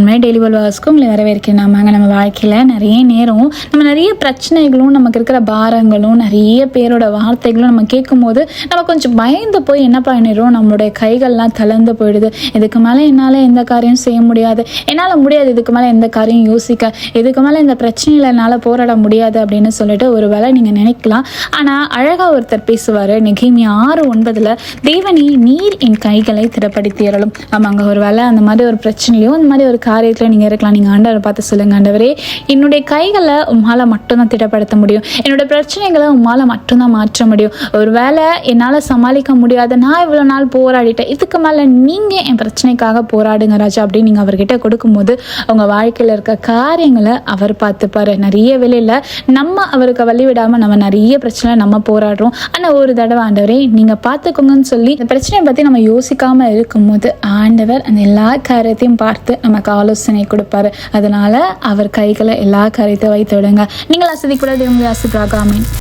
அண்மையை daily வேர்ல்ட்ஸ்க்கு உங்களை வரவேற்கிறேன். நம்ம வாழ்க்கையில் நிறைய நேரம் நம்ம நிறைய பிரச்சனைகளும் நமக்கு இருக்கிற பாரங்களும் நிறைய பேரோட வார்த்தைகளும் நம்ம கேட்கும்போது நம்ம கொஞ்சம் பயந்து போய் என்ன பண்ணிடுறோம், நம்மளுடைய கைகள்லாம் தளர்ந்து போயிடுது. இதுக்கு மேலே என்னால் எந்த காரியம் செய்ய முடியாது, என்னால் முடியாது, இதுக்கு மேலே எந்த காரியம் யோசிக்க, இதுக்கு மேலே இந்த பிரச்சனையில் என்னால் போராட முடியாது அப்படின்னு சொல்லிட்டு ஒரு வேளை நீங்கள் நினைக்கலாம். ஆனால் அழகாக ஒருத்தர் பேசுவார். நெகேமியா 6:9 தேவனே நீர் என் கைகளை திறப்படுத்தியறலும். ஆமாங்க, ஒரு வேளை அந்த மாதிரி ஒரு பிரச்சனையோ அந்த மாதிரி ஒரு காரியத்தில் நீங்கள் இருக்கலாம். நீங்கள் ஆண்டவரை பார்த்து சொல்லுங்கள், ஆண்டவரே என்னுடைய கைகளை உம்மால் மட்டும்தான் திடப்படுத்த முடியும், என்னுடைய பிரச்சனைகளை உம்மால் மட்டும்தான் மாற்ற முடியும். ஒரு வேளை என்னால் சமாளிக்க முடியாத, நான் இவ்வளோ நாள் போராடிட்டேன், இதுக்கு மேலே நீங்கள் என் பிரச்சனைக்காக போராடுங்க ராஜா அப்படின்னு நீங்கள் அவர்கிட்ட கொடுக்கும்போது உங்கள் வாழ்க்கையில் இருக்க காரியங்களை அவர் பார்த்துப்பார். நிறைய வேளையில் நம்ம அவருக்கு வழி விடாமல் நம்ம நிறைய பிரச்சனை நம்ம போராடுறோம். ஆனால் ஒரு தடவை ஆண்டவரே நீங்கள் பார்த்துக்கோங்கன்னு சொல்லி இந்த பிரச்சனையை பற்றி நம்ம யோசிக்காமல் இருக்கும்போது ஆண்டவர் அந்த எல்லா காரியத்தையும் பார்த்து நமக்கு ஆலோசனை கொடுப்பாரு. அதனால அவர் கைகளை எல்லா காரியத்தையும் வைத்து விடுங்க. நீங்கள் ஆசிரியக்கூடாது, உங்களை ஆசிரியராக. ஆமீன்.